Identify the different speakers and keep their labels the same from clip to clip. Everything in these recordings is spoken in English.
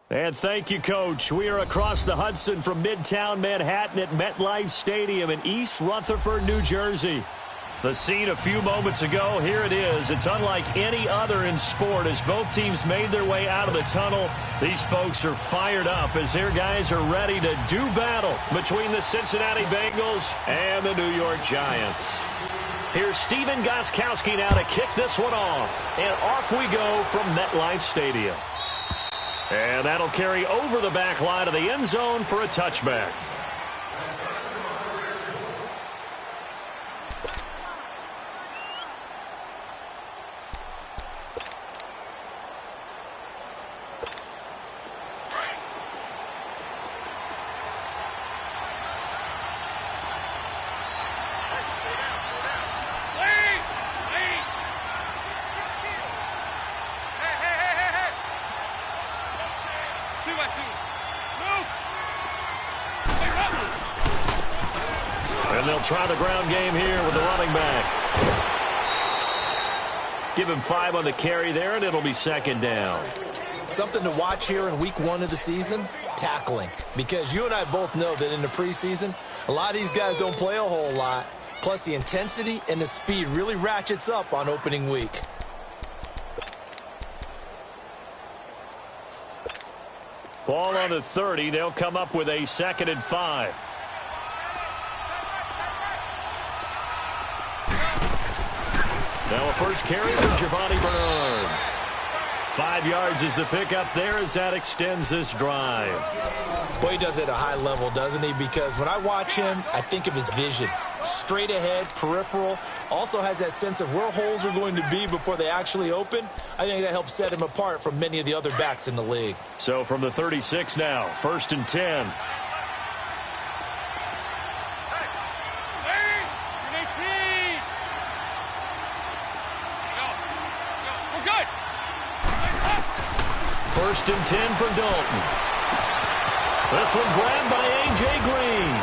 Speaker 1: And thank you, Coach. We are across the Hudson from Midtown Manhattan at MetLife Stadium in East Rutherford, New Jersey. The scene a few moments ago, here it is. It's unlike any other in sport as both teams made their way out of the tunnel. These folks are fired up as their guys are ready to do battle between the Cincinnati Bengals and the New York Giants. Here's Stephen Gostkowski now to kick this one off. And off we go from MetLife Stadium. And that'll carry over the back line of the end zone for a touchback. And they'll try the ground game here with the running back. Give him 5 on the carry there, and it'll be second down.
Speaker 2: Something to watch here in week 1 of the season, tackling. Because you and I both know that in the preseason, a lot of these guys don't play a whole lot. Plus, the intensity and the speed really ratchets up on opening week.
Speaker 1: Ball on the 30. They'll come up with a 2nd and 5. Now a first carry from Giovanni Bernard. 5 yards is the pickup there as that extends this drive.
Speaker 2: Boy, he does it at a high level, doesn't he? Because when I watch him, I think of his vision. Straight ahead, peripheral. Also has that sense of where holes are going to be before they actually open. I think that helps set him apart from many of the other backs in the league.
Speaker 1: So from the 36 now, 1st and 10. First and 10 for Dalton. This one grabbed by A.J. Green.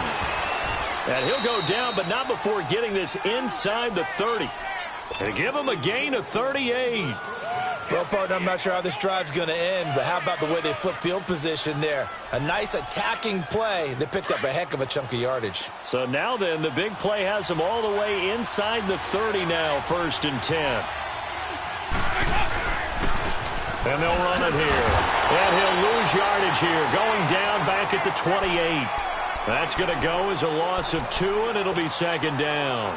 Speaker 1: And he'll go down, but not before getting this inside the 30. They give him a gain of 38.
Speaker 2: Well, partner, I'm not sure how this drive's going to end, but how about the way they flip field position there? A nice attacking play. They picked up a heck of a chunk of yardage.
Speaker 1: So now then, the big play has them all the way inside the 30 now, 1st and 10. And they'll run it here. And he'll lose yardage here, going down back at the 28. That's going to go as a loss of 2, and it'll be 2nd down.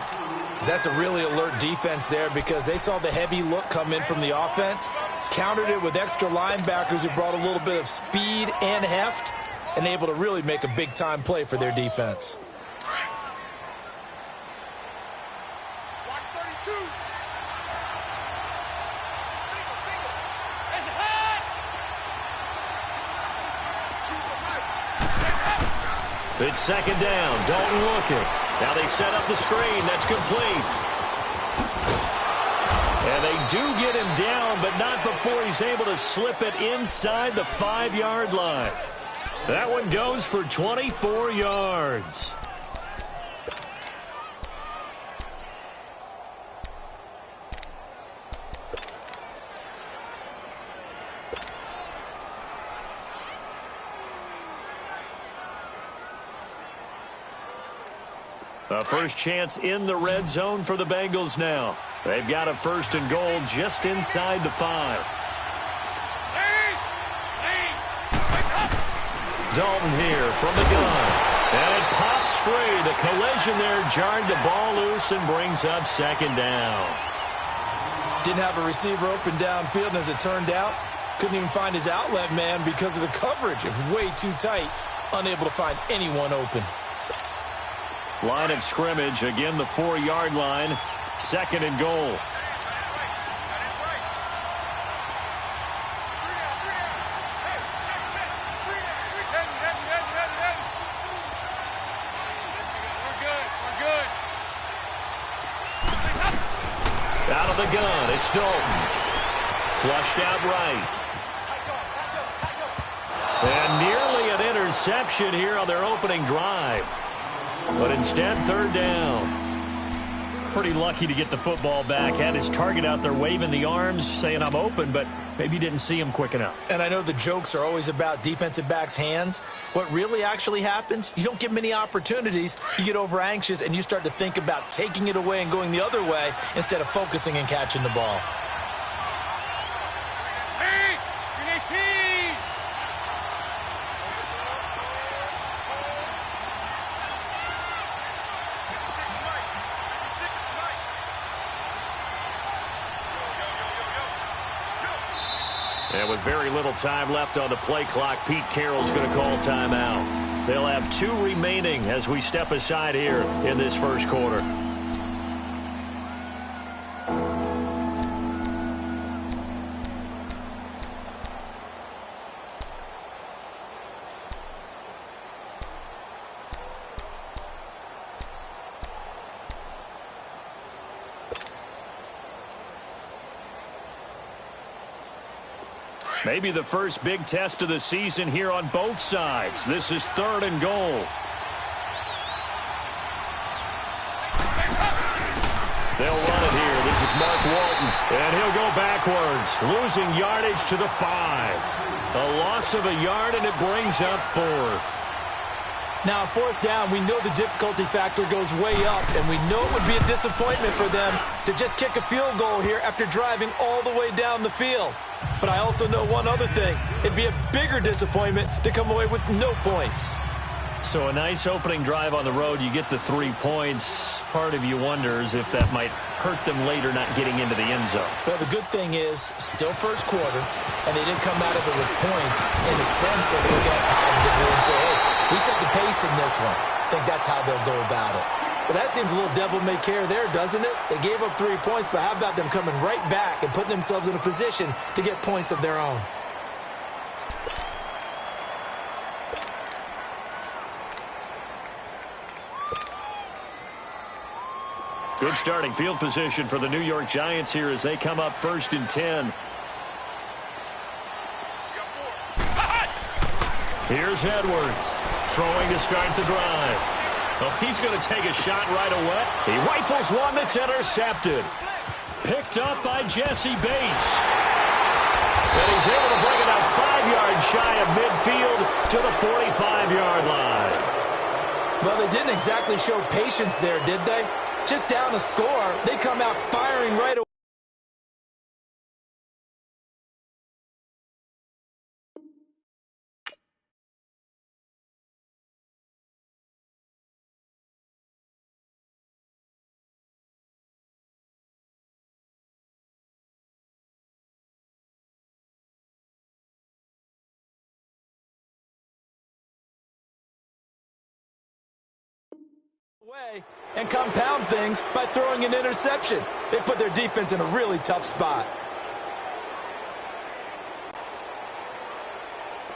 Speaker 2: That's a really alert defense there because they saw the heavy look come in from the offense, countered it with extra linebackers who brought a little bit of speed and heft, and able to really make a big-time play for their defense.
Speaker 1: It's 2nd down. Dalton looking. Now they set up the screen. That's complete. And they do get him down, but not before he's able to slip it inside the 5-yard line. That one goes for 24 yards. A first chance in the red zone for the Bengals now. They've got a 1st and goal just inside the 5. Dalton here from the gun. And it pops free. The collision there jarred the ball loose and brings up 2nd down.
Speaker 2: Didn't have a receiver open downfield, and as it turned out, couldn't even find his outlet man because of the coverage. It was way too tight, unable to find anyone open.
Speaker 1: Line of scrimmage, again the 4-yard line, 2nd and goal. Out of the gun, it's Dalton. Flushed out right. And nearly an interception here on their opening drive. But instead, 3rd down. pretty lucky to get the football back. Had his target out there waving the arms, saying I'm open, but maybe didn't see him quick enough.
Speaker 2: And I know the jokes are always about defensive backs' hands. What really actually happens, you don't get many opportunities. You get over anxious, and you start to think about taking it away and going the other way instead of focusing and catching the ball.
Speaker 1: And with very little time left on the play clock, Pete Carroll's going to call timeout. They'll have 2 remaining as we step aside here in this first quarter. Maybe the first big test of the season here on both sides. This is 3rd and goal. They'll run it here. This is Mark Walton. And he'll go backwards, losing yardage to the 5. A loss of a yard, and it brings up 4th.
Speaker 2: Now, 4th down, we know the difficulty factor goes way up, and we know it would be a disappointment for them to just kick a field goal here after driving all the way down the field. But I also know one other thing. It'd be a bigger disappointment to come away with no points.
Speaker 1: So a nice opening drive on the road. You get the 3 points. Part of you wonders if that might hurt them later not getting into the end zone.
Speaker 2: Well, the good thing is, still first quarter, and they didn't come out of it with points in the sense that they look at it positively and say, hey, we set the pace in this one. I think that's how they'll go about it. But that seems a little devil-may-care there, doesn't it? They gave up 3 points, but how about them coming right back and putting themselves in a position to get points of their own?
Speaker 1: Good starting field position for the New York Giants here as they come up 1st and 10. Here's Edwards throwing to start the drive. Oh, he's going to take a shot right away. He rifles one that's intercepted. Picked up by Jesse Bates. And he's able to bring it out 5 yards shy of midfield to the 45-yard line.
Speaker 2: Well, they didn't exactly show patience there, did they? Just down a score, they come out firing right away. And compound things by throwing an interception. They put their defense in a really tough spot.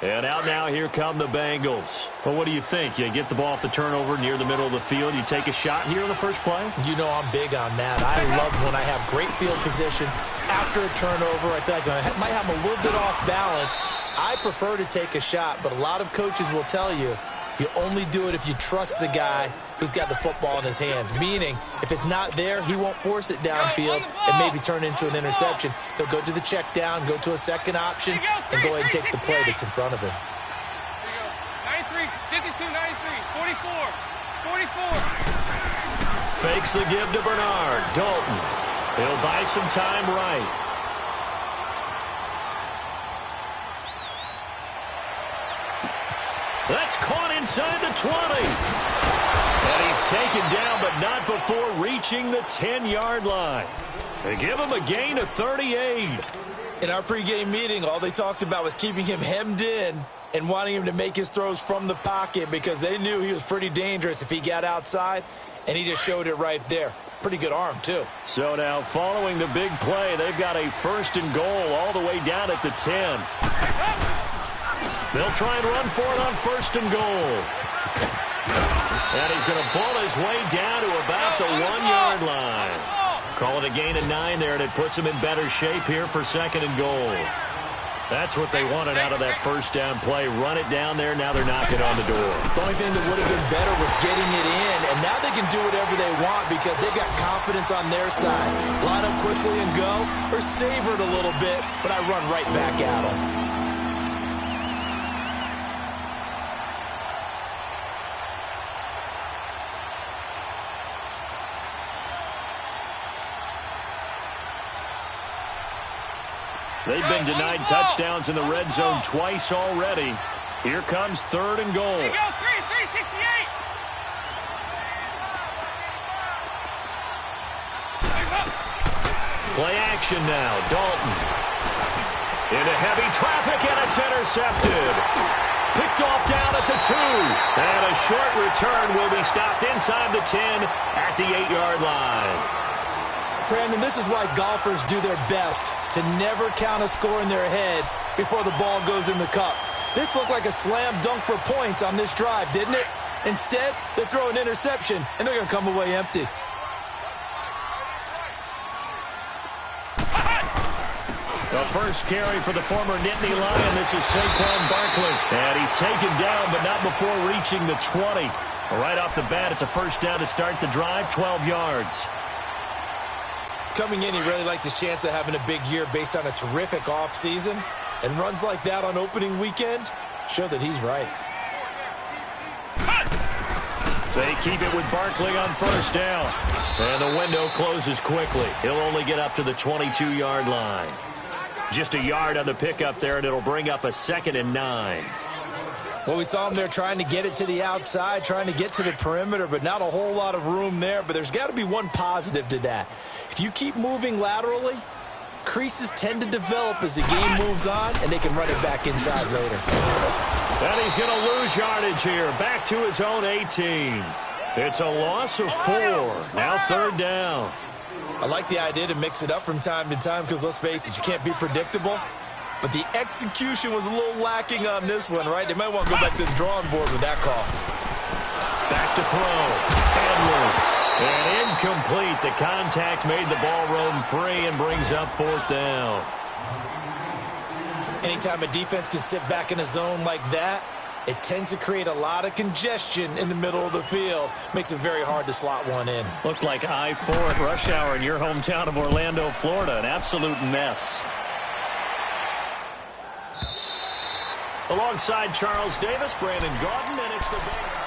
Speaker 1: And out now, here come the Bengals. Well, what do you think? You get the ball off the turnover near the middle of the field. You take a shot here in the first play?
Speaker 2: You know I'm big on that. I love when I have great field position after a turnover. I think I might have a little bit off balance. I prefer to take a shot, but a lot of coaches will tell you, you only do it if you trust the guy who's got the football in his hands. Meaning, if it's not there, he won't force it downfield and maybe turn into an interception. He'll go to the check down, go to a second option, and go ahead and take the play that's in front of him.
Speaker 3: 93, 52, 93, 44, 44.
Speaker 1: Fakes the give to Bernard. Dalton. He'll buy some time right. That's caught inside the 20. And he's taken down, but not before reaching the 10-yard line. They give him a gain of 38.
Speaker 2: In our pregame meeting, all they talked about was keeping him hemmed in and wanting him to make his throws from the pocket because they knew he was pretty dangerous if he got outside, and he just showed it right there. Pretty good arm, too.
Speaker 1: So now, following the big play, they've got a 1st and goal all the way down at the 10. They'll try and run for it on 1st and goal. And he's going to ball his way down to about the 1-yard line. Call it a gain of 9 there, and it puts him in better shape here for 2nd and goal. That's what they wanted out of that first down play. Run it down there. Now they're knocking on the door.
Speaker 2: The only thing that would have been better was getting it in, and now they can do whatever they want because they've got confidence on their side. Line up quickly and go, or savor it a little bit, but I run right back at them.
Speaker 1: They've been denied touchdowns in the red zone twice already. Here comes 3rd and goal.
Speaker 3: Here you go, 368.
Speaker 1: Play action now. Dalton. Into heavy traffic, and it's intercepted. Picked off down at the 2. And a short return will be stopped inside the 10 at the 8-yard line.
Speaker 2: Brandon, this is why golfers do their best to never count a score in their head before the ball goes in the cup. This looked like a slam dunk for points on this drive, didn't it? Instead, they throw an interception, and they're going to come away empty.
Speaker 1: The first carry for the former Nittany Lion. This is Saquon Barkley. And he's taken down, but not before reaching the 20. Right off the bat, it's a first down to start the drive, 12 yards.
Speaker 2: Coming in, he really liked his chance of having a big year based on a terrific offseason. And runs like that on opening weekend show that he's right.
Speaker 1: They keep it with Barkley on first down. And the window closes quickly. He'll only get up to the 22-yard line. Just a yard on the pickup there, and it'll bring up a 2nd and 9.
Speaker 2: Well, we saw him there trying to get it to the outside, trying to get to the perimeter, but not a whole lot of room there. But there's got to be one positive to that. If you keep moving laterally, creases tend to develop as the game moves on, and they can run it back inside later.
Speaker 1: And he's going to lose yardage here. Back to his own 18. It's a loss of 4. Now 3rd down.
Speaker 2: I like the idea to mix it up from time to time because, let's face it, you can't be predictable. But the execution was a little lacking on this one, right? They might want to go back to the drawing board with that call.
Speaker 1: Back to throw. Edwards. And incomplete. The contact made the ball roam free and brings up 4th down.
Speaker 2: Anytime a defense can sit back in a zone like that, it tends to create a lot of congestion in the middle of the field. Makes it very hard to slot one in.
Speaker 1: Looked like I-4 at rush hour in your hometown of Orlando, Florida. An absolute mess. Alongside Charles Davis, Brandon Gaudin, and it's the Bengals.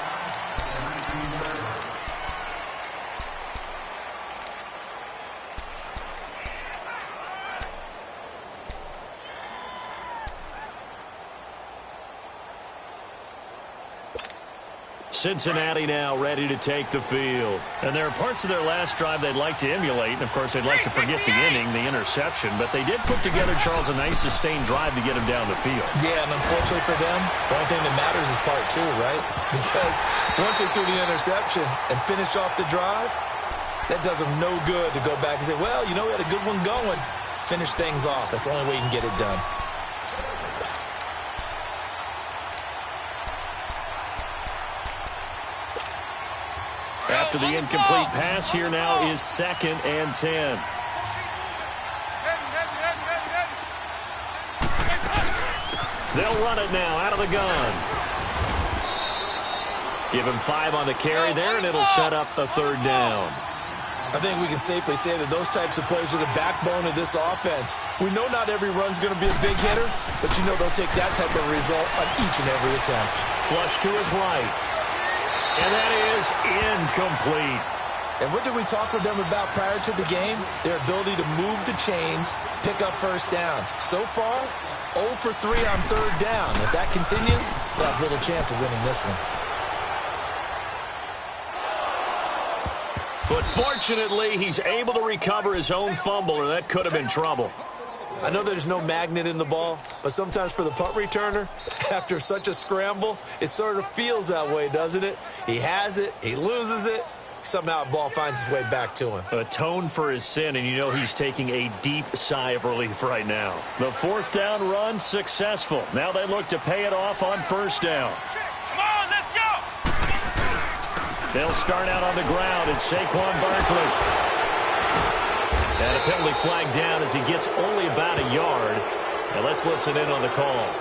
Speaker 1: Cincinnati now ready to take the field. And there are parts of their last drive they'd like to emulate. And, of course, they'd like to forget the inning, the interception. But they did put together, Charles, a nice sustained drive to get him down the field.
Speaker 2: Yeah, and unfortunately for them, the only thing that matters is part 2, right? Because once they threw the interception and finished off the drive, that does them no good to go back and say, well, you know, we had a good one going. Finish things off. That's the only way you can get it done.
Speaker 1: After the incomplete pass, here now is 2nd and 10. They'll run it now out of the gun. Give him 5 on the carry there, and it'll set up a 3rd down.
Speaker 2: I think we can safely say that those types of plays are the backbone of this offense. We know not every run's going to be a big hitter, but you know they'll take that type of result on each and every attempt.
Speaker 1: Flush to his right. And that is incomplete.
Speaker 2: And what did we talk with them about prior to the game? Their ability to move the chains, pick up first downs. So far, 0 for 3 on 3rd down. If that continues, they'll have little chance of winning this one.
Speaker 1: But fortunately, he's able to recover his own fumble, or that could have been trouble.
Speaker 2: I know there's no magnet in the ball, but sometimes for the punt returner, after such a scramble, it sort of feels that way, doesn't it? He has it, he loses it, somehow the ball finds its way back to him.
Speaker 1: Atone for his sin, and you know he's taking a deep sigh of relief right now. The 4th down run successful. Now they look to pay it off on 1st down.
Speaker 3: Come on, let's go!
Speaker 1: They'll start out on the ground. It's Saquon Barkley. And a penalty flag down as he gets only about a yard. And let's listen in on the call.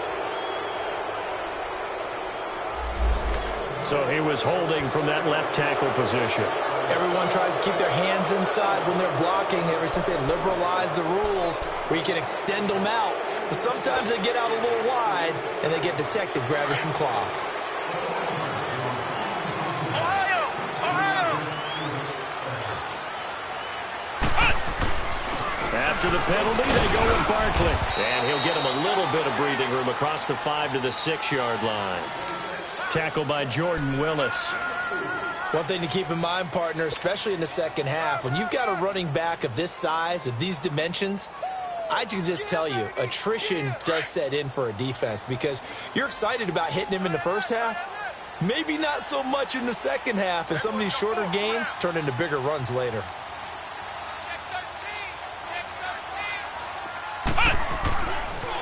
Speaker 1: So he was holding from that left tackle position.
Speaker 2: Everyone tries to keep their hands inside when they're blocking ever since they liberalized the rules where you can extend them out. But sometimes they get out a little wide and they get detected grabbing some cloth.
Speaker 3: Ohio! Ohio!
Speaker 1: After the penalty, they go with Barkley. And he'll get him a little bit of breathing room across the 5 to the 6-yard line. Tackled by Jordan Willis.
Speaker 2: One thing to keep in mind, partner, especially in the second half, when you've got a running back of this size, of these dimensions, I can just tell you, attrition does set in for a defense because you're excited about hitting him in the first half. Maybe not so much in the second half, and some of these shorter gains turn into bigger runs later.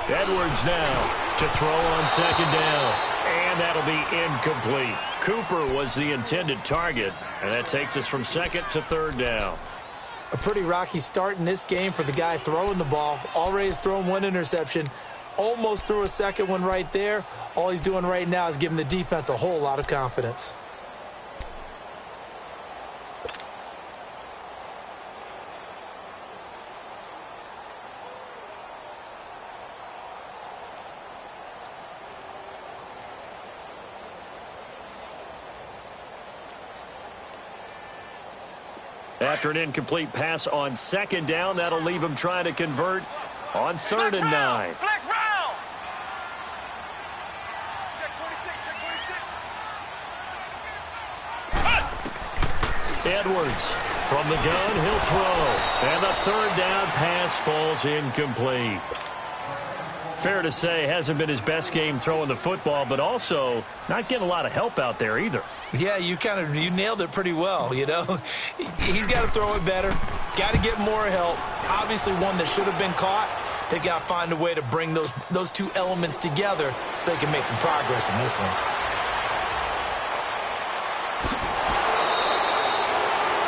Speaker 1: Edwards now to throw on second down. And that'll be incomplete. Cooper was the intended target, and that takes us from second to third down.
Speaker 2: A pretty rocky start in this game for the guy throwing the ball. Already has thrown one interception. Almost threw a second one right there. All he's doing right now is giving the defense a whole lot of confidence.
Speaker 1: After an incomplete pass on second down, that'll leave him trying to convert on third and 9.
Speaker 3: Flex round! Check 26, check 26.
Speaker 1: Edwards from the gun, he'll throw. And the third down pass falls incomplete. Fair to say, hasn't been his best game throwing the football, but also not getting a lot of help out there either.
Speaker 2: Yeah, you nailed it pretty well, you know. He's got to throw it better. Got to get more help. Obviously one that should have been caught. They've got to find a way to bring those two elements together so they can make some progress in this one.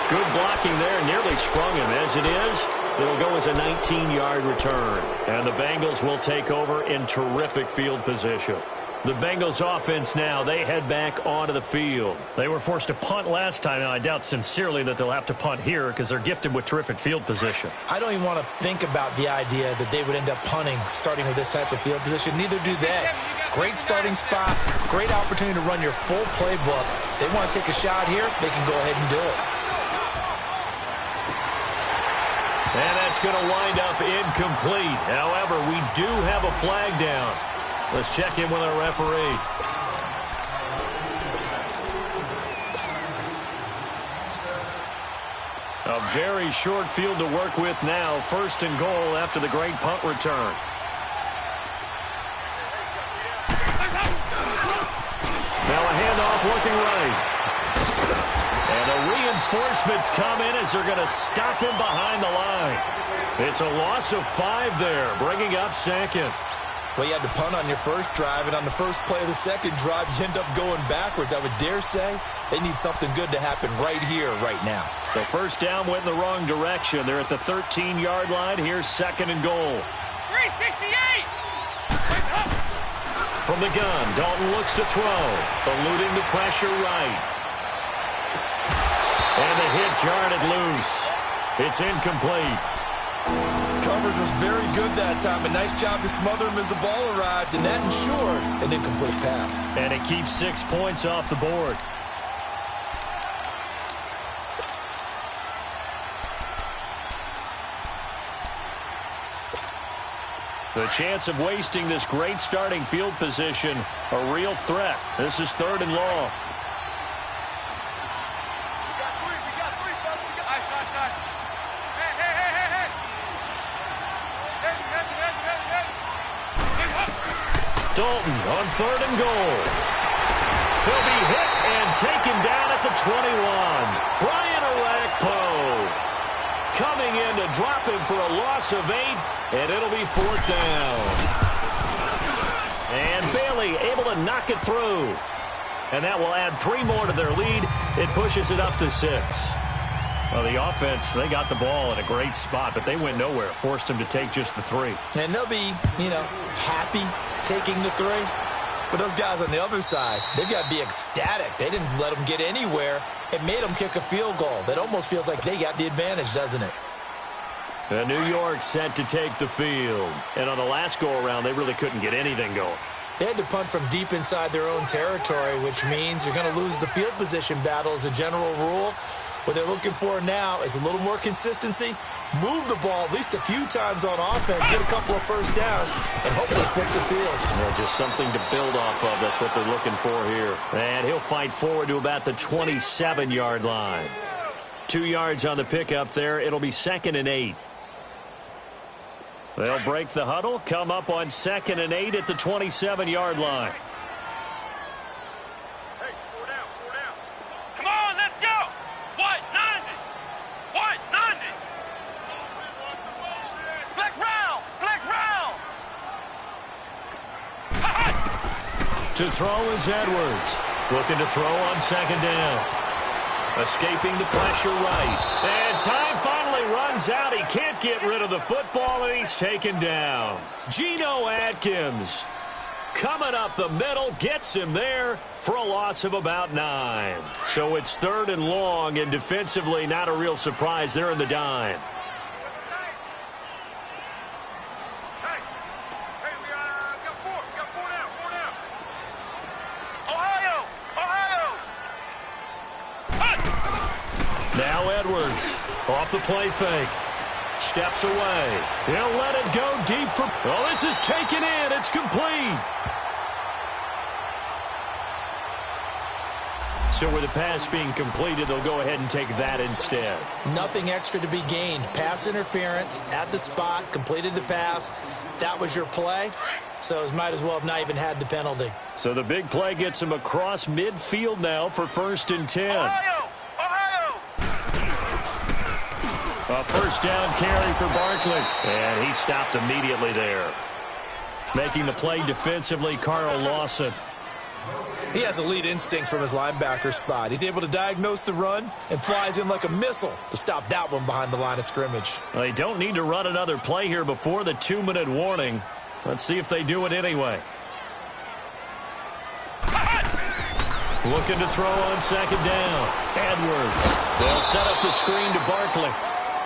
Speaker 1: Good blocking there, nearly sprung him. As it is, it'll go as a 19-yard return. And the Bengals will take over in terrific field position. The Bengals offense now, they head back onto the field. They were forced to punt last time, and I doubt sincerely that they'll have to punt here because they're gifted with terrific field position.
Speaker 2: I don't even want to think about the idea that they would end up punting starting with this type of field position. Neither do they. Great starting spot, great opportunity to run your full playbook. They want to take a shot here, they can go ahead and do it.
Speaker 1: And that's going to wind up incomplete. However, we do have a flag down. Let's check in with our referee. A very short field to work with now. First and goal after the great punt return. Now a handoff looking right. And the reinforcements come in as they're going to stop him behind the line. It's a loss of 5 there, bringing up second.
Speaker 2: Well, you had to punt on your first drive, and on the first play of the second drive, you end up going backwards. I would dare say they need something good to happen right here, right now.
Speaker 1: So first down went in the wrong direction. They're at the 13-yard line. Here's second and goal.
Speaker 3: 368!
Speaker 1: From the gun, Dalton looks to throw, eluding the pressure right. And the hit jarred it loose. It's incomplete.
Speaker 2: Coverage was very good that time. A nice job to smother him as the ball arrived, and that ensured an incomplete pass.
Speaker 1: And it keeps 6 points off the board. The chance of wasting this great starting field position, a real threat. This is third and long. Dalton on third and goal. He'll be hit and taken down at the 21. Brian Orakpo coming in to drop him for a loss of 8, and it'll be fourth down. And Bailey able to knock it through. And that will add 3 more to their lead. It pushes it up to 6. Well, the offense, they got the ball in a great spot, but they went nowhere. Forced them to take just the 3.
Speaker 2: And they'll be, happy taking the 3. But those guys on the other side, they've got to be ecstatic. They didn't let them get anywhere. It made them kick a field goal. That almost feels like they got the advantage, doesn't it?
Speaker 1: And New York set to take the field. And on the last go-around, they really couldn't get anything going.
Speaker 2: They had to punt from deep inside their own territory, which means you're going to lose the field position battle as a general rule. What they're looking for now is a little more consistency, move the ball at least a few times on offense, get a couple of first downs, and hopefully flip the field.
Speaker 1: Just something to build off of. That's what they're looking for here. And he'll fight forward to about the 27-yard line. 2 yards on the pickup there. It'll be 2nd and 8. They'll break the huddle, come up on 2nd and 8 at the 27-yard line.
Speaker 3: Hey, 4 down, 4 down. Come on, let's go. What? 90. What? 90. Flex round. Flex round.
Speaker 1: To throw is Edwards. Looking to throw on 2nd down. Escaping the pressure right. And time finally runs out. He can't get rid of the football, and he's taken down. Geno Atkins coming up the middle, gets him there for a loss of about 9. So it's 3rd and long, and defensively not a real surprise. They're in the dime. Now Edwards off the play fake. Steps away. He'll let it go deep for... Oh, this is taken in. It's complete. So with the pass being completed, they'll go ahead and take that instead.
Speaker 2: Nothing extra to be gained. Pass interference at the spot, completed the pass. That was your play. So might as well have not even had the penalty.
Speaker 1: So the big play gets him across midfield now for 1st and 10.
Speaker 3: Ohio!
Speaker 1: A first down carry for Barkley. And he stopped immediately there. Making the play defensively, Carl Lawson.
Speaker 2: He has elite instincts from his linebacker spot. He's able to diagnose the run and flies in like a missile to stop that one behind the line of scrimmage.
Speaker 1: They don't need to run another play here before the 2-minute warning. Let's see if they do it anyway. Looking to throw on 2nd down. Edwards. They'll set up the screen to Barkley.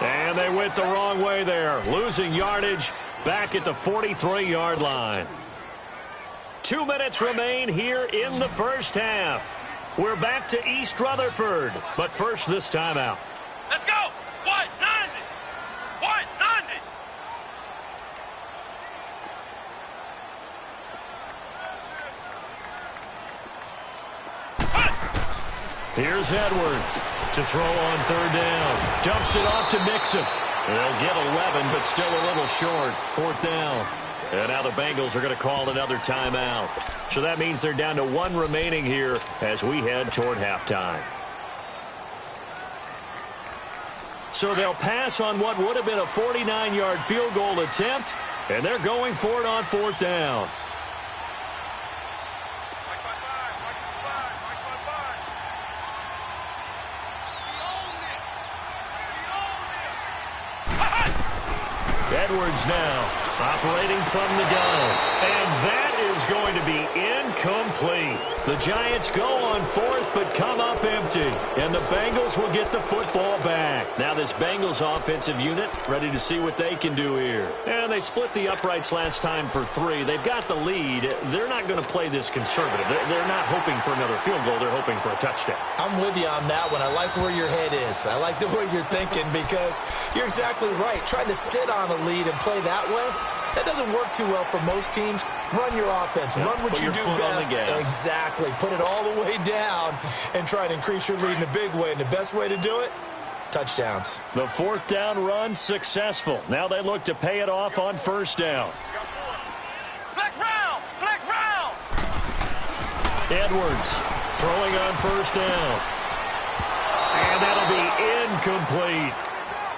Speaker 1: And they went the wrong way there. Losing yardage back at the 43-yard line. 2 minutes remain here in the first half. We're back to East Rutherford. But first, this timeout.
Speaker 3: Let's go. What? 90. What? 90.
Speaker 1: Here's Edwards to throw on 3rd down. Dumps it off to Mixon. They'll get 11, but still a little short. 4th down. And now the Bengals are going to call another timeout. So that means they're down to 1 remaining here as we head toward halftime. So they'll pass on what would have been a 49-yard field goal attempt, and they're going for it on 4th down. Edwards now operating from the gun. And that is going to be incomplete. The Giants go on 4th but come up empty. And the Bengals will get the football back. Now this Bengals offensive unit ready to see what they can do here. And they split the uprights last time for 3. They've got the lead. They're not going to play this conservative. They're not hoping for another field goal. They're hoping for a touchdown.
Speaker 2: I'm with you on that one. I like where your head is. I like the way you're thinking because you're exactly right. Trying to sit on a lead and play that way, that doesn't work too well for most teams. Run your offense.
Speaker 1: Yep,
Speaker 2: run what you do best. Exactly. Put it all the way down and try to increase your lead in a big way. And the best way to do it, touchdowns.
Speaker 1: The 4th down run successful. Now they look to pay it off on 1st down.
Speaker 3: Flex round. Flex round.
Speaker 1: Edwards throwing on 1st down. And that'll be incomplete.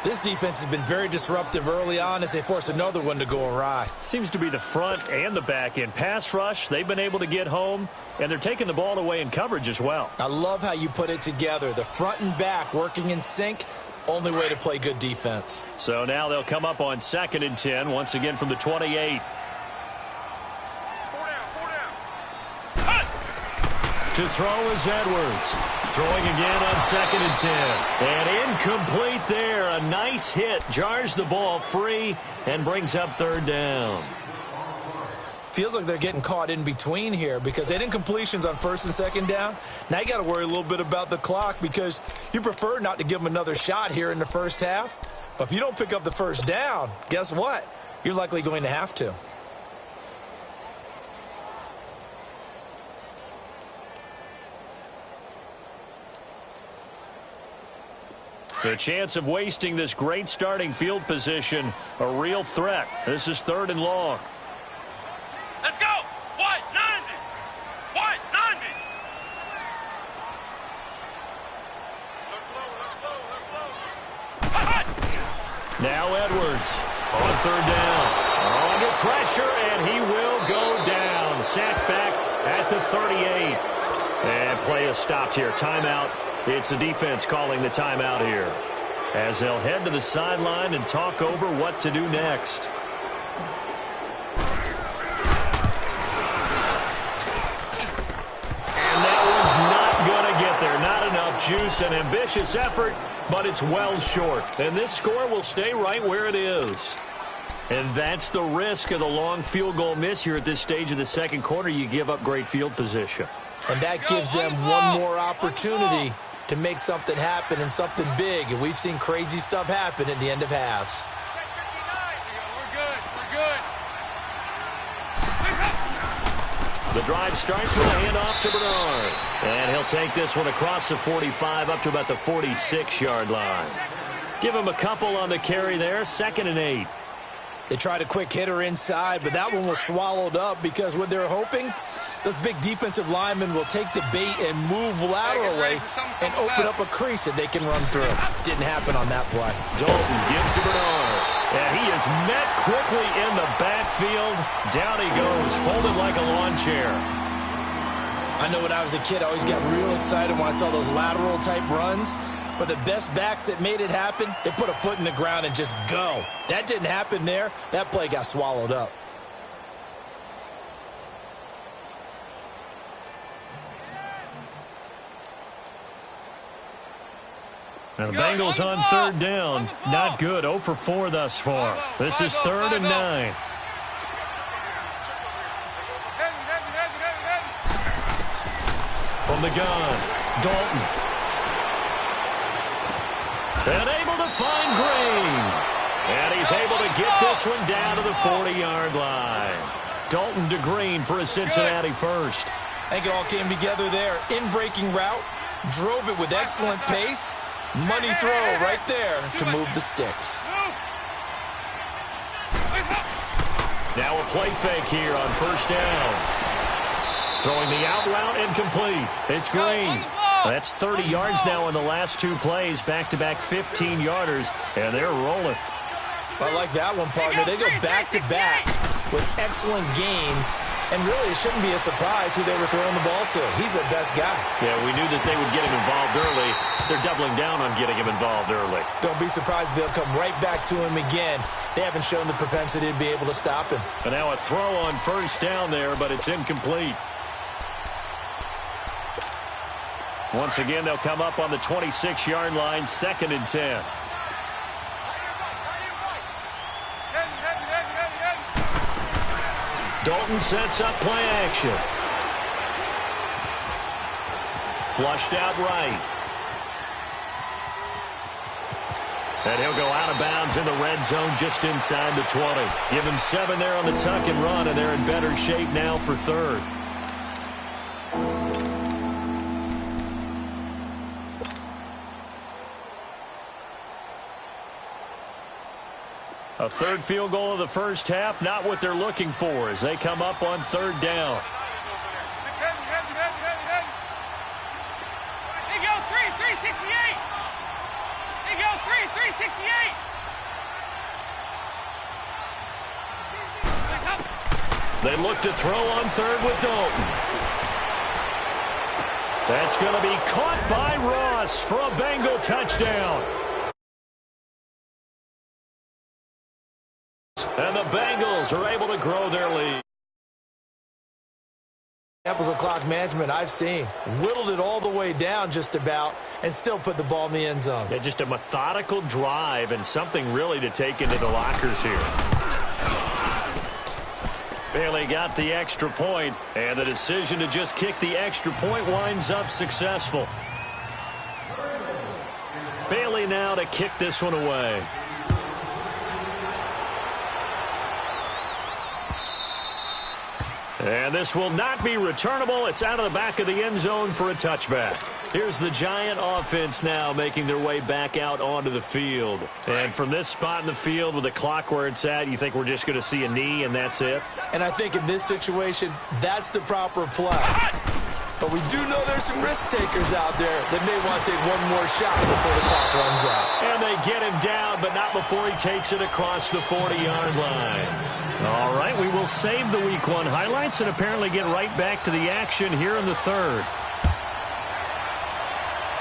Speaker 2: This defense has been very disruptive early on as they force another one to go awry.
Speaker 1: Seems to be the front and the back end. Pass rush, they've been able to get home, and they're taking the ball away in coverage as well.
Speaker 2: I love how you put it together. The front and back working in sync. Only way to play good defense.
Speaker 1: So now they'll come up on 2nd and 10, once again from the 28. To throw is Edwards. Throwing again on 2nd and 10. And incomplete there. A nice hit. Jars the ball free and brings up 3rd down.
Speaker 2: Feels like they're getting caught in between here because they didn't completions on 1st and 2nd down. Now you got to worry a little bit about the clock because you prefer not to give them another shot here in the first half. But if you don't pick up the 1st down, guess what? You're likely going to have to.
Speaker 1: The chance of wasting this great starting field position, a real threat. This is 3rd and long.
Speaker 3: Let's go! White, 90! White, 90!
Speaker 1: Now Edwards on 3rd down. Under pressure, and he will go down. Sacked back at the 38. And play is stopped here. Timeout. It's the defense calling the timeout here, as they'll head to the sideline and talk over what to do next. Not enough juice, an ambitious effort, but it's well short. And this score will stay right where it is. And that's the risk of the long field goal miss here at this stage of the 2nd quarter. You give up great field position.
Speaker 2: And that gives them one more opportunity to make something happen and something big. And we've seen crazy stuff happen at the end of halves.
Speaker 1: The drive starts with a handoff to Bernard. And he'll take this one across the 45 up to about the 46-yard line. Give him a couple on the carry there. 2nd and 8.
Speaker 2: They tried a quick hitter inside, but that one was swallowed up because what they're hoping, those big defensive linemen will take the bait and move laterally and open up a crease that they can run through. Didn't happen on that play.
Speaker 1: Dalton gives to Bernard. And he is met quickly in the backfield. Down he goes, folded like a lawn chair.
Speaker 2: I know when I was a kid, I always got real excited when I saw those lateral-type runs. But the best backs that made it happen, they put a foot in the ground and just go. That didn't happen there. That play got swallowed up.
Speaker 1: And the Bengals on 3rd down. Not good. 0 for 4 thus far. This is 3rd and 9. From the gun, Dalton. And able to find Green. And he's able to get this one down to the 40-yard line. Dalton to Green for a Cincinnati first.
Speaker 2: I think it all came together there. In-breaking route. Drove it with excellent pace. Money throw right there to move the sticks.
Speaker 1: Now a play fake here on 1st down. Throwing the out route incomplete. It's Green. That's 30 yards now in the last 2 plays. Back-to-back 15-yarders, and they're rolling.
Speaker 2: I like that one, partner. They go back-to-back with excellent gains. And really, it shouldn't be a surprise who they were throwing the ball to. He's their best guy.
Speaker 1: Yeah, we knew that they would get him involved early. They're doubling down on getting him involved early.
Speaker 2: Don't be surprised if they'll come right back to him again. They haven't shown the propensity to be able to stop him.
Speaker 1: And now a throw on 1st down there, but it's incomplete. Once again, they'll come up on the 26-yard line, 2nd and 10. Dalton sets up play action. Flushed out right. And he'll go out of bounds in the red zone just inside the 20. Give him 7 there on the tuck and run, and they're in better shape now for 3rd. A 3rd field goal of the first half, not what they're looking for as they come up on 3rd down.
Speaker 3: They go 368. They go 368.
Speaker 1: They look to throw on 3rd with Dalton. That's going to be caught by Ross for a Bengal touchdown. Bengals are able to grow their lead.
Speaker 2: Examples of clock management I've seen. Whittled it all the way down just about and still put the ball in the end zone.
Speaker 1: Yeah, just a methodical drive and something really to take into the lockers here. Bailey got the extra point, and the decision to just kick the extra point winds up successful. Bailey now to kick this one away. And this will not be returnable. It's out of the back of the end zone for a touchback. Here's the Giant offense now making their way back out onto the field. And from this spot in the field with the clock where it's at, you think we're just going to see a knee and that's it?
Speaker 2: And I think in this situation, that's the proper play. But we do know there's some risk takers out there that may want to take one more shot before the clock runs out.
Speaker 1: And they get him down, but not before he takes it across the 40-yard line. All right, we will save the Week 1 highlights and apparently get right back to the action here in the third.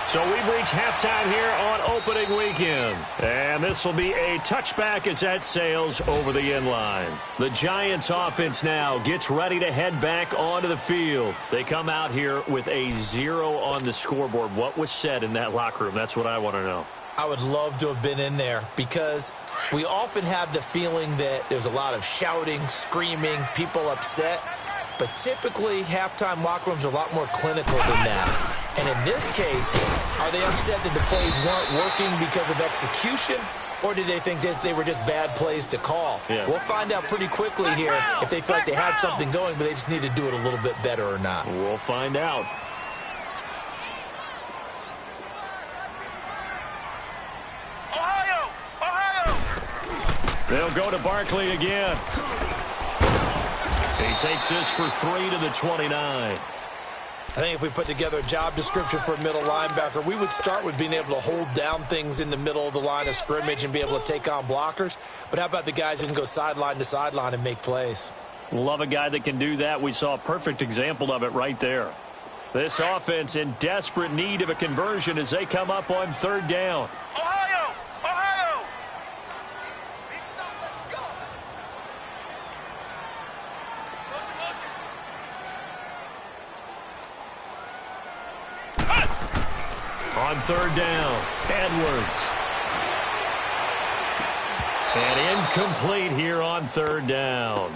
Speaker 1: So we've reached halftime here on opening weekend. And this will be a touchback as that sails over the end line. The Giants offense now gets ready to head back onto the field. They come out here with a 0 on the scoreboard. What was said in that locker room? That's what I want to know.
Speaker 2: I would love to have been in there because we often have the feeling that there's a lot of shouting, screaming, people upset. But typically, halftime locker rooms are a lot more clinical than that. And in this case, are they upset that the plays weren't working because of execution? Or did they think they were just bad plays to call?
Speaker 1: Yeah.
Speaker 2: We'll find out pretty quickly here if they feel like they had something going, but they just need to do it a little bit better or not.
Speaker 1: We'll find out. They'll go to Barkley again. He takes this for 3 to the 29.
Speaker 2: I think if we put together a job description for a middle linebacker, we would start with being able to hold down things in the middle of the line of scrimmage and be able to take on blockers. But how about the guys who can go sideline to sideline and make plays?
Speaker 1: Love a guy that can do that. We saw a perfect example of it right there. This offense in desperate need of a conversion as they come up on third down.
Speaker 3: Ohio! Ohio!
Speaker 1: On third down, Edwards. And incomplete here on third down.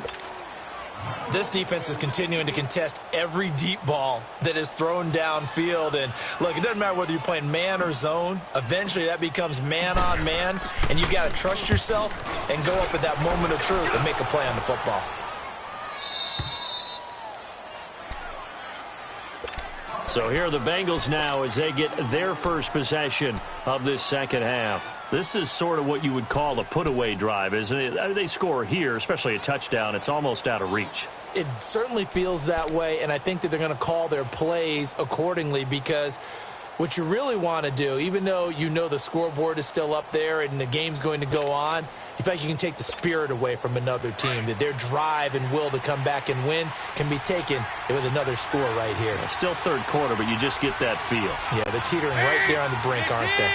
Speaker 2: This defense is continuing to contest every deep ball that is thrown downfield. And, look, it doesn't matter whether you're playing man or zone. Eventually that becomes man on man, and you've got to trust yourself and go up at that moment of truth and make a play on the football.
Speaker 1: So here are the Bengals now as they get their first possession of this second half. This is sort of what you would call a put-away drive, isn't it? They score here, especially a touchdown. It's almost out of reach.
Speaker 2: It certainly feels that way, and I think that they're going to call their plays accordingly because what you really want to do, even though you know the scoreboard is still up there and the game's going to go on, you feel like you can take the spirit away from another team, that their drive and will to come back and win can be taken with another score right here.
Speaker 1: Still third quarter, but you just get that feel.
Speaker 2: Yeah, they're teetering right there on the brink, aren't they?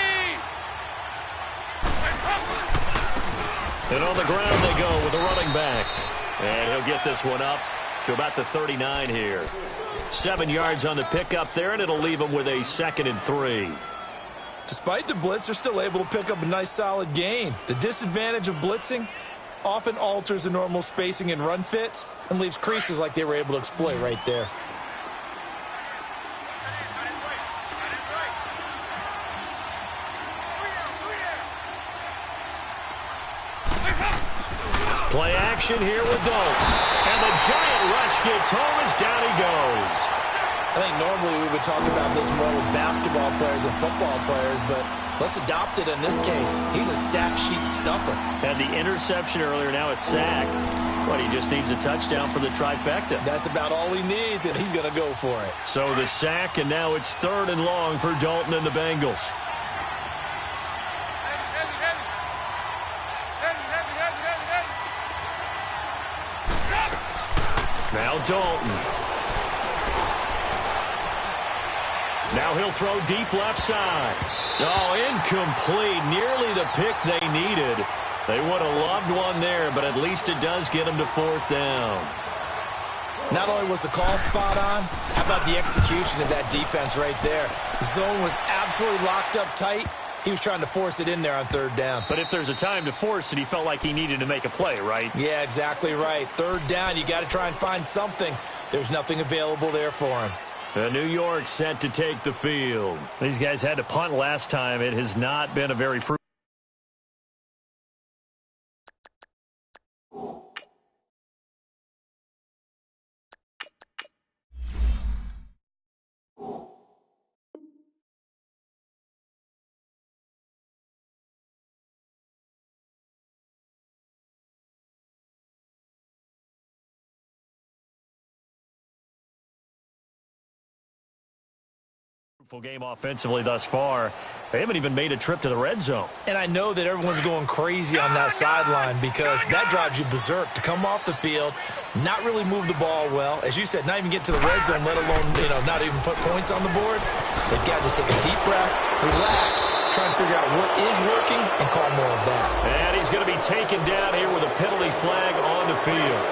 Speaker 1: And on the ground they go with a running back. And he'll get this one up to about the 39 here. 7 yards on the pickup there, and it'll leave him with a 2nd and 3.
Speaker 2: Despite the blitz, they're still able to pick up a nice solid gain. The disadvantage of blitzing often alters the normal spacing and run fits and leaves creases like they were able to exploit right there.
Speaker 1: Play action here with Dalton. And the Giant rush gets home as down he goes.
Speaker 2: I think normally we would talk about this more with basketball players and football players, but let's adopt it in this case. He's a stat sheet stuffer.
Speaker 1: Had the interception earlier, now a sack. But he just needs a touchdown for the trifecta.
Speaker 2: That's about all he needs, and he's going to go for it.
Speaker 1: So the sack, and now it's 3rd and long for Dalton and the Bengals. Now Dalton. Now he'll throw deep left side. Oh, incomplete. Nearly the pick they needed. They would have loved one there, but at least it does get them to 4th down.
Speaker 2: Not only was the call spot on, how about the execution of that defense right there? Zone was absolutely locked up tight. He was trying to force it in there on 3rd down.
Speaker 1: But if there's a time to force it, he felt like he needed to make a play, right?
Speaker 2: Yeah, exactly right. 3rd down, you got to try and find something. There's nothing available there for him.
Speaker 1: New York set to take the field. These guys had to punt last time. It has not been a very fruitful. Game offensively thus far. They haven't even made a trip to the red zone.
Speaker 2: And I know that everyone's going crazy on that sideline because that drives you berserk to come off the field, not really move the ball well. As you said, not even get to the red zone, let alone, not even put points on the board. They've got to just take a deep breath, relax, try and figure out what is working, and call more of that.
Speaker 1: And he's going to be taken down here with a penalty flag on the field.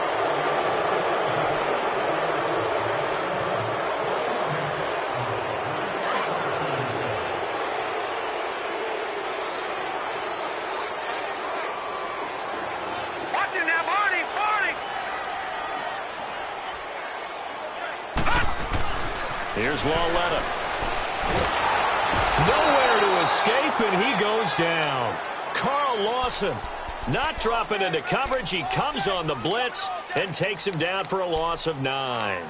Speaker 1: Here's Lawletta. Nowhere to escape, and he goes down. Carl Lawson not dropping into coverage. He comes on the blitz and takes him down for a loss of 9.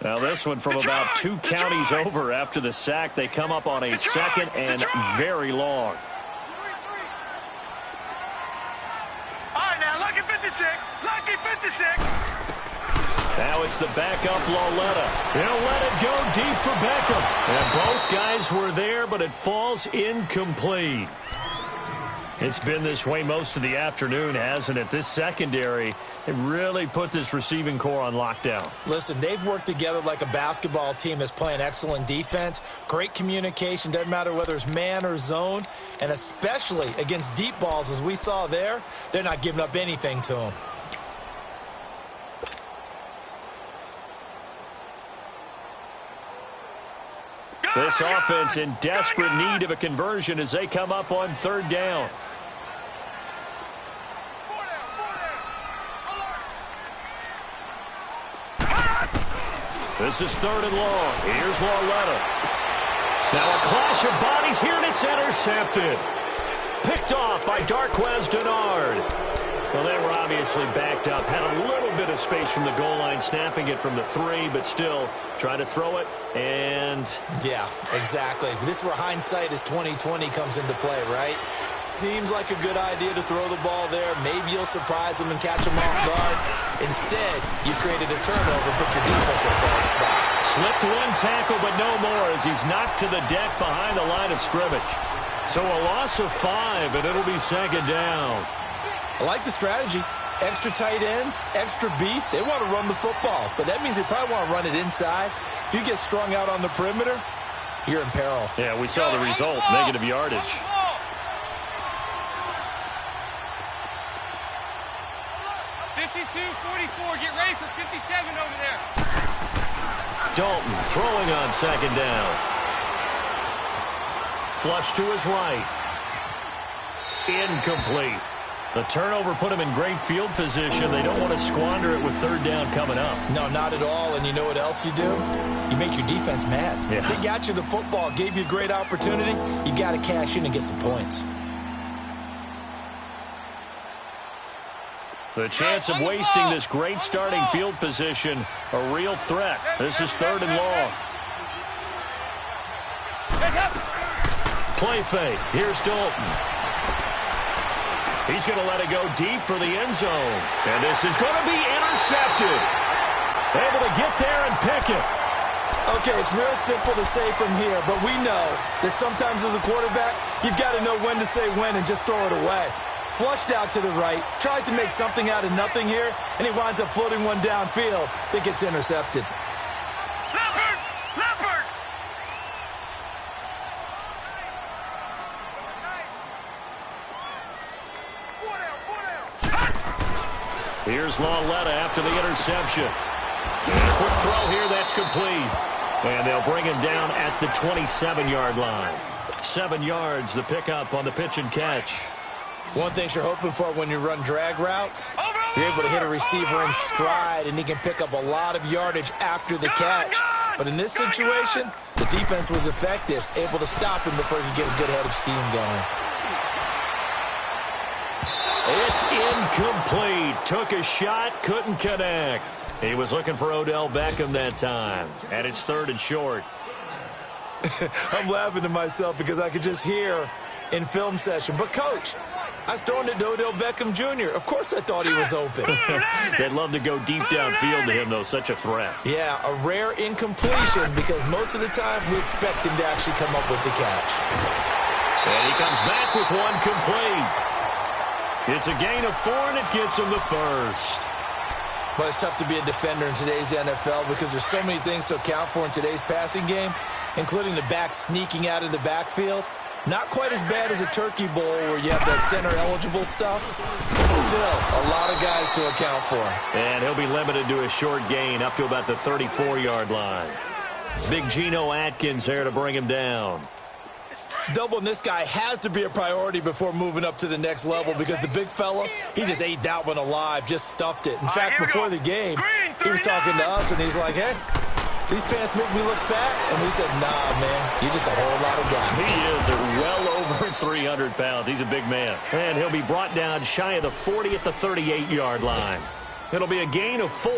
Speaker 1: Now this one from about 2 counties over after the sack. They come up on a 2nd and very long.
Speaker 3: All right, now, lucky 56. Lucky 56.
Speaker 1: Now it's the backup Lawletta. He'll let it go deep for Beckham. And both guys were there, but it falls incomplete. It's been this way most of the afternoon, hasn't it? This secondary, it really put this receiving core on lockdown.
Speaker 2: Listen, they've worked together like a basketball team that's playing excellent defense. Great communication, doesn't matter whether it's man or zone. And especially against deep balls, as we saw there, they're not giving up anything to them.
Speaker 1: This offense in desperate need of a conversion as they come up on 3rd down. This is 3rd and long. Here's Lawletta. Now a clash of bodies here, and it's intercepted. Picked off by Darquez Denard. Well, they were obviously backed up. Had a little bit of space from the goal line, snapping it from the 3, but still try to throw it, and...
Speaker 2: Yeah, exactly. This is where hindsight is 20/20 comes into play, right? Seems like a good idea to throw the ball there. Maybe you'll surprise them and catch them off guard. Instead, you created a turnover, put your defense in a bad spot.
Speaker 1: Slipped one tackle, but no more as he's knocked to the deck behind the line of scrimmage. So a loss of 5, and it'll be 2nd down.
Speaker 2: I like the strategy. Extra tight ends, extra beef. They want to run the football, but that means they probably want to run it inside. If you get strung out on the perimeter, you're in peril.
Speaker 1: Yeah, we saw the result, negative yardage.
Speaker 3: 52-44, get ready for 57 over there.
Speaker 1: Dalton throwing on 2nd down. Flush to his right. Incomplete. The turnover put him in great field position. They don't want to squander it with 3rd down coming up.
Speaker 2: No, not at all. And you know what else you do? You make your defense mad.
Speaker 1: Yeah.
Speaker 2: They got you the football, gave you a great opportunity. You got to cash in and get some points.
Speaker 1: The chance of wasting this great starting field position, a real threat. This is 3rd and long. Play fake. Here's Dalton. He's going to let it go deep for the end zone. And this is going to be intercepted. Able to get there and pick it.
Speaker 2: Okay, it's real simple to say from here, but we know that sometimes as a quarterback, you've got to know when to say when and just throw it away. Flushed out to the right, tries to make something out of nothing here, and he winds up floating one downfield that gets intercepted.
Speaker 3: Leopard! Leopard!
Speaker 1: Here's Lauletta after the interception. And a quick throw here, that's complete. And they'll bring him down at the 27-yard line. 7 yards, the pickup on the pitch and catch.
Speaker 2: One thing you're hoping for when you run drag routes, you're able to hit a receiver in stride, and he can pick up a lot of yardage after the catch. But in this situation, the defense was effective, able to stop him before he could get a good head of steam going.
Speaker 1: It's incomplete. Took a shot, couldn't connect. He was looking for Odell Beckham that time. And it's 3rd and short.
Speaker 2: I'm laughing to myself because I could just hear in film session, but coach, I was throwing it to Odell Beckham Jr. Of course I thought he was open.
Speaker 1: They'd love to go deep downfield to him, though. Such a threat.
Speaker 2: Yeah, a rare incompletion because most of the time we expect him to actually come up with the catch.
Speaker 1: And he comes back with one complete. It's a gain of 4, and it gets him the first.
Speaker 2: But it's tough to be a defender in today's NFL because there's so many things to account for in today's passing game, including the back sneaking out of the backfield. Not quite as bad as a turkey bowl where you have the center-eligible stuff, but still a lot of guys to account for.
Speaker 1: And he'll be limited to a short gain up to about the 34-yard line. Big Geno Atkins there to bring him down.
Speaker 2: Doubling this guy has to be a priority before moving up to the next level because the big fella, he just ate that one alive, just stuffed it. In fact, before the game, he was talking to us, and he's like, hey, these pants make me look fat. And we said, nah, man, you're just a whole lot of guy.
Speaker 1: He is at well over 300 pounds. He's a big man. And he'll be brought down shy of the 40 at the 38-yard line. It'll be a gain of 4,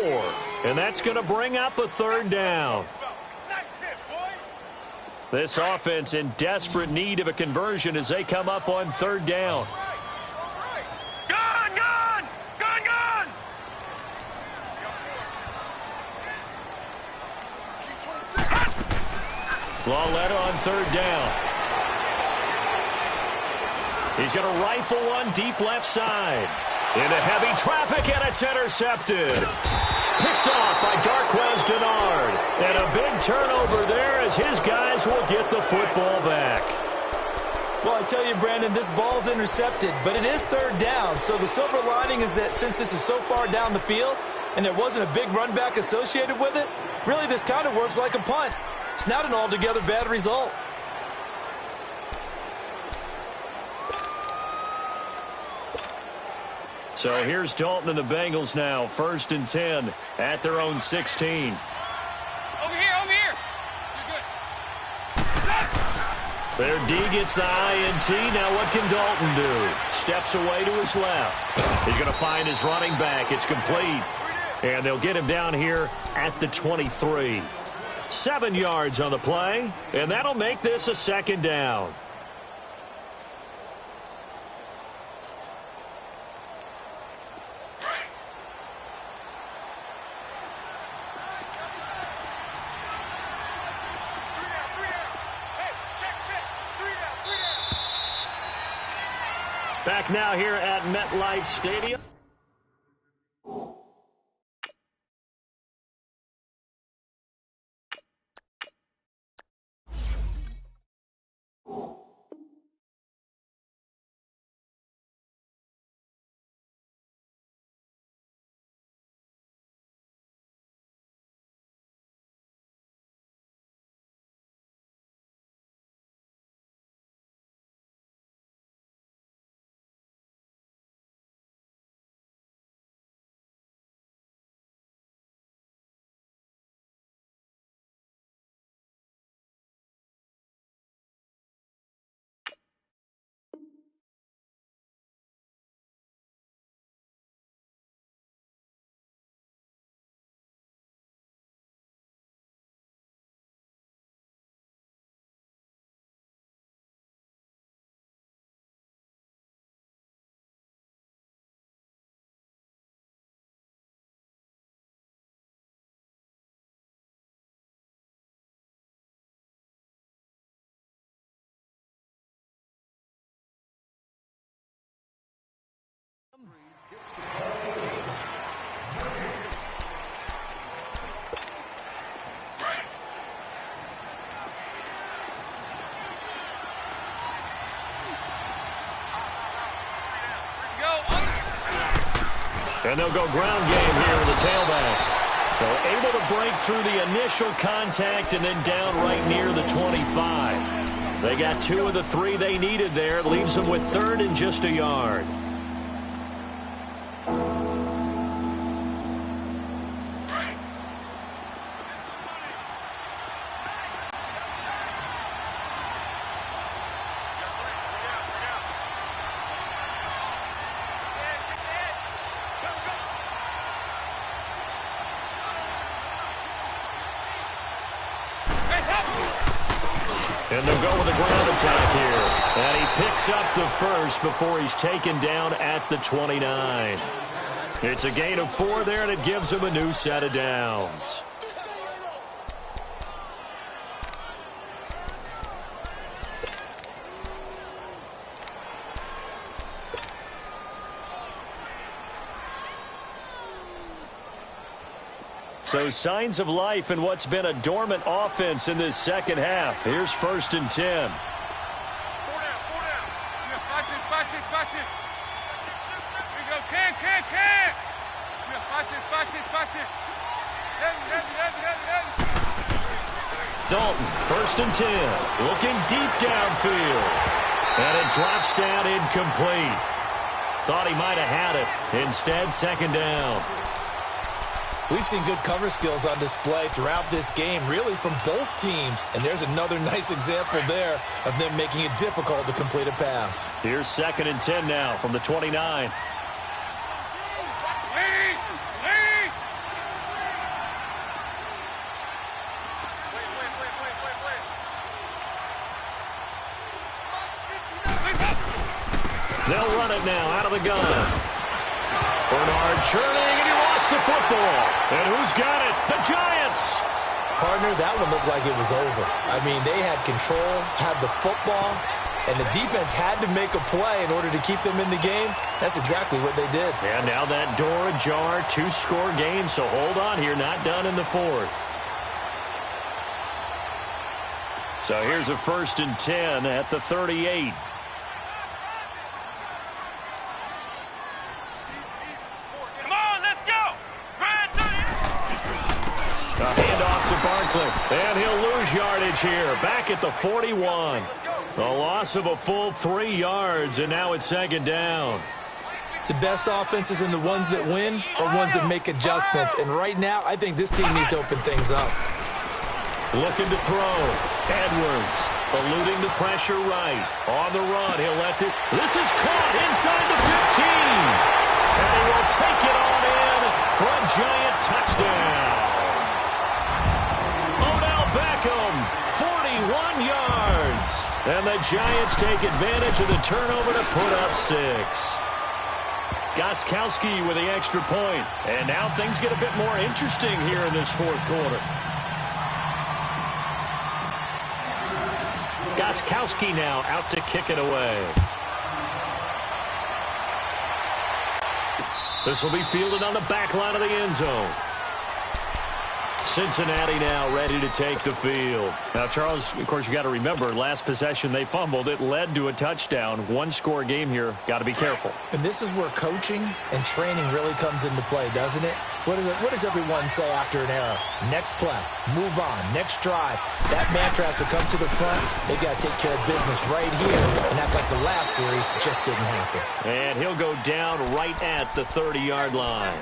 Speaker 1: and that's going to bring up a 3rd down. This offense in desperate need of a conversion as they come up on 3rd down.
Speaker 3: Gone! Gone! Gone! Gone!
Speaker 1: Lauletta on 3rd down. He's going to rifle one deep left side. Into heavy traffic, and it's intercepted. Picked off by Darquez Denard. And a big turnover there as his guys will get the football back.
Speaker 2: Well, I tell you, Brandon, this ball's intercepted, but it is 3rd down. So the silver lining is that since this is so far down the field and there wasn't a big run back associated with it, really this kind of works like a punt. It's not an altogether bad result.
Speaker 1: So here's Dalton and the Bengals now, 1st and 10 at their own 16.
Speaker 3: Over here, over here. You're good.
Speaker 1: Their D gets the INT. Now what can Dalton do? Steps away to his left. He's going to find his running back. It's complete. And they'll get him down here at the 23. 7 yards on the play, and that'll make this a 2nd down. Back now here at MetLife Stadium. And they'll go ground game here in the tailback. So able to break through the initial contact and then down right near the 25. They got 2 of the 3 they needed there. It leaves them with 3rd and just a yard. And they'll go with a ground attack here. And he picks up the first before he's taken down at the 29. It's a gain of 4 there, and it gives him a new set of downs. So signs of life in what's been a dormant offense in this second half. Here's 1st and 10.
Speaker 3: 4 down, 4 down. Yeah, watch it. Here we go. Can. Yeah, watch it. Heavy.
Speaker 1: Dalton, 1st and 10. Looking deep downfield. And it drops down incomplete. Thought he might have had it. Instead, 2nd down.
Speaker 2: We've seen good cover skills on display throughout this game, really from both teams. And there's another nice example there of them making it difficult to complete a pass.
Speaker 1: Here's 2nd and 10 now from the 29. They'll run it now out of the gun. Bernard churning, and he lost the football. And who's got it? The Giants!
Speaker 2: Partner, that one looked like it was over. I mean, they had control, had the football, and the defense had to make a play in order to keep them in the game. That's exactly what they did.
Speaker 1: And now that door ajar, 2-score game, so hold on here, not done in the 4th. So here's a 1st and 10 at the 38. A handoff to Barkley, and he'll lose yardage here, back at the 41. A loss of a full 3 yards, and now it's 2nd down.
Speaker 2: The best offenses and the ones that win are ones that make adjustments. And right now, I think this team needs to open things up.
Speaker 1: Looking to throw. Edwards eluding the pressure right. On the run, he'll let this. This is caught inside the 15. And he will take it on in for a Giant touchdown. Beckham, 41 yards. And the Giants take advantage of the turnover to put up 6. Gostkowski with the extra point. And now things get a bit more interesting here in this 4th quarter. Gostkowski now out to kick it away. This will be fielded on the back line of the end zone. Cincinnati now ready to take the field. Now, Charles, of course, you got to remember, last possession they fumbled. It led to a touchdown. 1-score game here. Got to be careful.
Speaker 2: And this is where coaching and training really comes into play, doesn't it? What does everyone say after an error? Next play, move on, next drive. That mantra has to come to the front. They got to take care of business right here and act like the last series just didn't happen.
Speaker 1: And he'll go down right at the 30-yard line.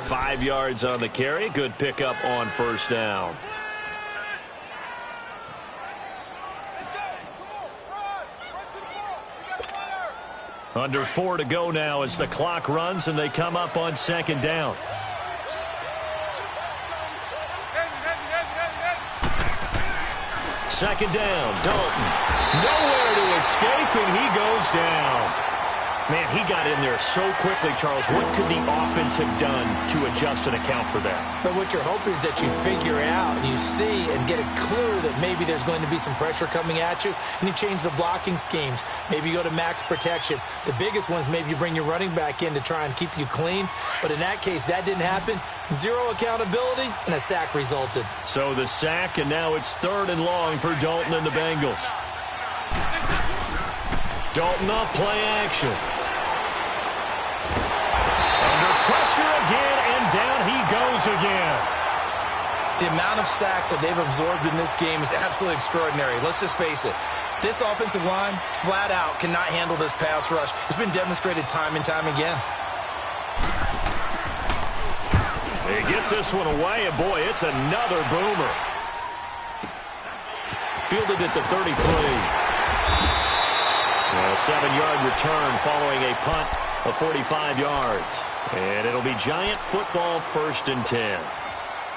Speaker 1: 5 yards on the carry. Good pickup on 1st down. Under 4 to go now as the clock runs and they come up on 2nd down. Second down, Dalton. Nowhere to escape, and he goes down. Man, he got in there so quickly, Charles. What could the offense have done to adjust and account for that?
Speaker 2: But what you're hoping is that you figure out and you see and get a clue that maybe there's going to be some pressure coming at you, and you change the blocking schemes. Maybe you go to max protection. The biggest ones, maybe you bring your running back in to try and keep you clean. But in that case, that didn't happen. 0 accountability, and a sack resulted.
Speaker 1: So the sack, and now it's 3rd and long for Dalton and the Bengals. Dalton off play action. Under Pressure again, and down he goes again.
Speaker 2: The amount of sacks that they've absorbed in this game is absolutely extraordinary. Let's just face it. This offensive line, flat out, cannot handle this pass rush. It's been demonstrated time and time again.
Speaker 1: He gets this one away, and boy, it's another boomer. Fielded at the 33. A 7-yard return following a punt of 45 yards. And it'll be Giant football, 1st and 10.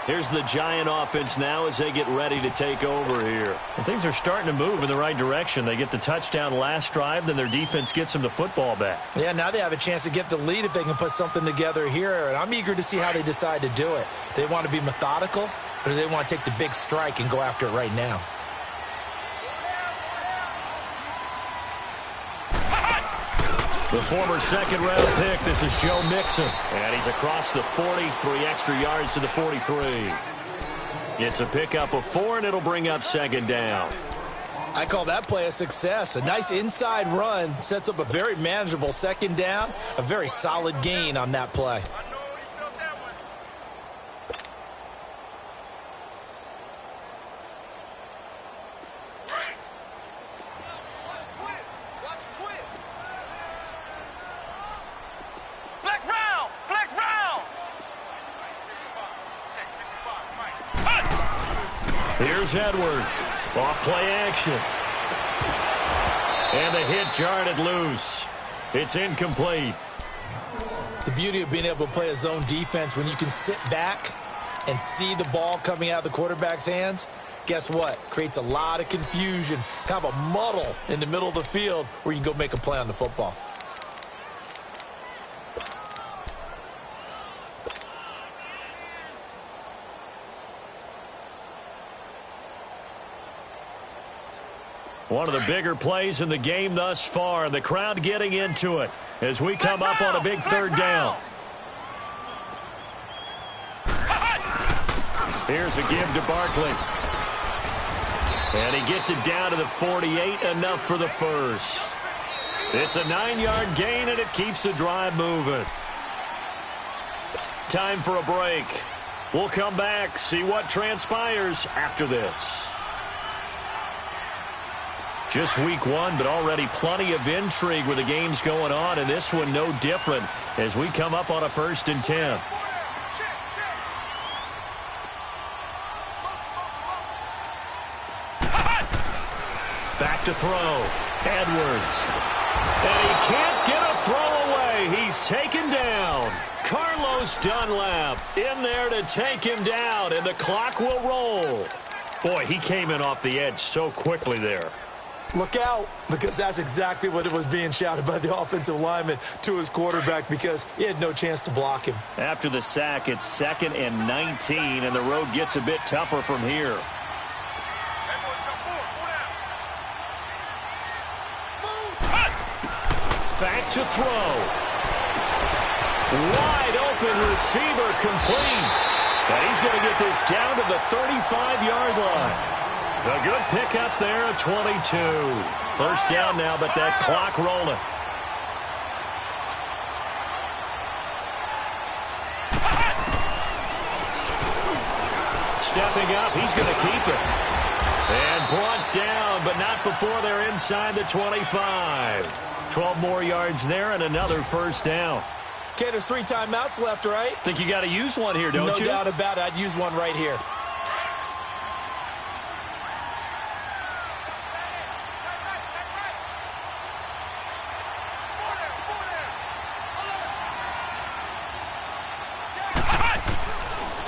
Speaker 1: Here's the Giant offense now as they get ready to take over here. And things are starting to move in the right direction. They get the touchdown last drive, then their defense gets them the football back.
Speaker 2: Yeah, now they have a chance to get the lead if they can put something together here. And I'm eager to see how they decide to do it. Do they want to be methodical, or do they want to take the big strike and go after it right now?
Speaker 1: The former second-round pick, this is Joe Mixon. And he's across the 40, 3 extra yards to the 43. It's a pickup of 4, and it'll bring up 2nd down.
Speaker 2: I call that play a success. A nice inside run sets up a very manageable 2nd down. A very solid gain on that play.
Speaker 1: Here's Edwards. Off play action. And the hit jarred it loose. It's incomplete.
Speaker 2: The beauty of being able to play a zone defense when you can sit back and see the ball coming out of the quarterback's hands, guess what? Creates a lot of confusion, kind of a muddle in the middle of the field where you can go make a play on the football.
Speaker 1: One of the bigger plays in the game thus far. The crowd getting into it as we come up on a big 3rd down. Here's a give to Barkley. And he gets it down to the 48, enough for the 1st. It's a 9-yard gain, and it keeps the drive moving. Time for a break. We'll come back, see what transpires after this. Just week 1, but already plenty of intrigue with the games going on, and this one no different as we come up on a 1st and 10. Back to throw. Edwards. And he can't get a throw away. He's taken down. Carlos Dunlap in there to take him down, and the clock will roll. Boy, he came in off the edge so quickly there.
Speaker 2: Look out, because that's exactly what it was being shouted by the offensive lineman to his quarterback, because he had no chance to block him.
Speaker 1: After the sack, it's 2nd and 19, and the road gets a bit tougher from here. Back to throw. Wide open receiver, complete. And he's going to get this down to the 35-yard line. A good pickup there at 22. 1st down now, but that clock rolling. Stepping up, he's going to keep it. And brought down, but not before they're inside the 25. 12 more yards there and another 1st down.
Speaker 2: Okay, there's 3 timeouts left, right?
Speaker 1: Think you got to use one here, don't you?
Speaker 2: No doubt about it. I'd use one right here.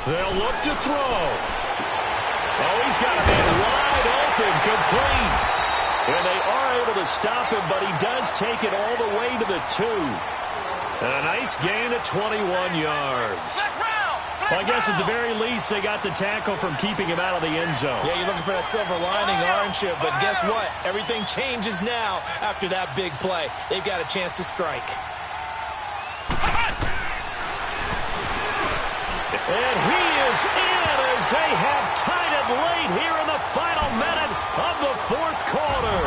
Speaker 1: They'll look to throw. Oh, he's got a man wide open, complete. And they are able to stop him, but he does take it all the way to the 2. And a nice gain of 21 yards. Well, I guess at the very least, they got the tackle from keeping him out of the end zone.
Speaker 2: Yeah, you're looking for that silver lining, aren't you? But guess what? Everything changes now after that big play. They've got a chance to strike.
Speaker 1: And he is in as they have tied it late here in the final minute of the 4th quarter.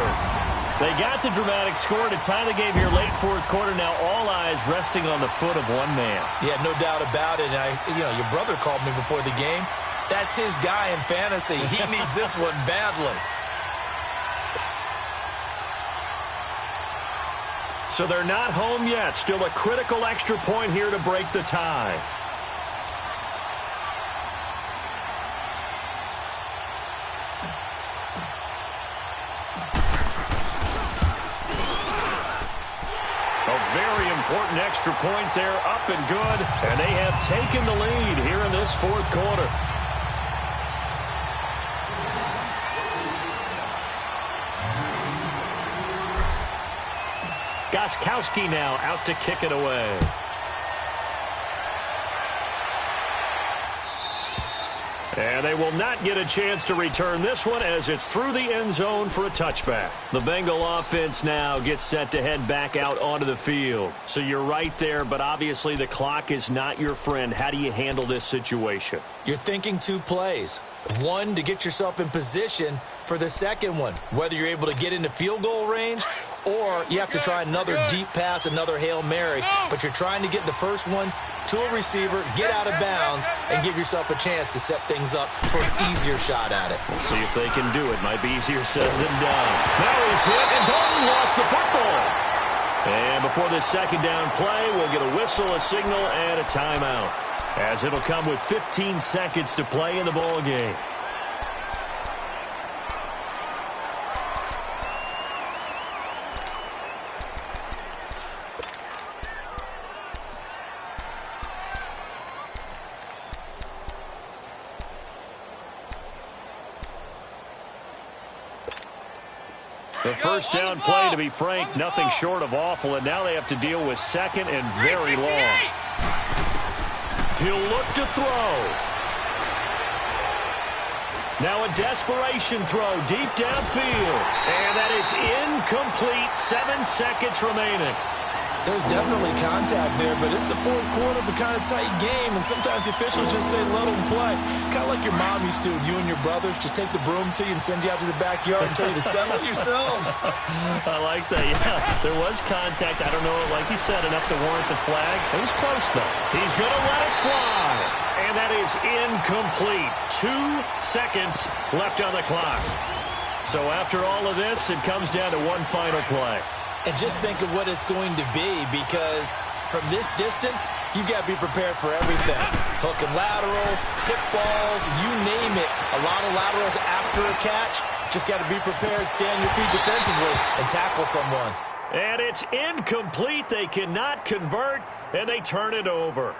Speaker 1: They got the dramatic score to tie the game here late fourth quarter. Now all eyes resting on the foot of one man.
Speaker 2: Yeah, no doubt about it. And your brother called me before the game. That's his guy in fantasy. He needs this one badly.
Speaker 1: So they're not home yet. Still a critical extra point here to break the tie. A very important extra point there, up and good. And they have taken the lead here in this fourth quarter. Gostkowski now out to kick it away. And they will not get a chance to return this one as it's through the end zone for a touchback. The Bengal offense now gets set to head back out onto the field. So you're right there, but obviously the clock is not your friend. How do you handle this situation?
Speaker 2: You're thinking two plays. One, to get yourself in position for the second one, whether you're able to get into field goal range or you have to try another deep pass, another Hail Mary, but you're trying to get the first one to a receiver, get out of bounds, and give yourself a chance to set things up for an easier shot at it.
Speaker 1: We'll see if they can do it. Might be easier said than done. Now he's hit, and Dalton lost the football. And before this second down play, we'll get a whistle, a signal, and a timeout, as it'll come with 15 seconds to play in the ball game. The first down play, to be frank, nothing short of awful, and now they have to deal with second and very long. He'll look to throw. Now a desperation throw deep downfield, and that is incomplete. 7 seconds remaining.
Speaker 2: There's definitely contact there, but it's the fourth quarter of a kind of tight game, and sometimes the officials just say let them play. Kind of like your mom used to with you and your brothers. Just take the broom to you and send you out to the backyard and tell you to settle yourselves.
Speaker 1: I like that, yeah. There was contact. I don't know, like you said, enough to warrant the flag. It was close, though. He's going to let it fly, and that is incomplete. 2 seconds left on the clock. So after all of this, it comes down to one final play.
Speaker 2: And just think of what it's going to be, because from this distance, you got to be prepared for everything. Hook and laterals, tip balls, you name it. A lot of laterals after a catch. Just got to be prepared, stay on your feet defensively, and tackle someone.
Speaker 1: And it's incomplete. They cannot convert, and they turn it over.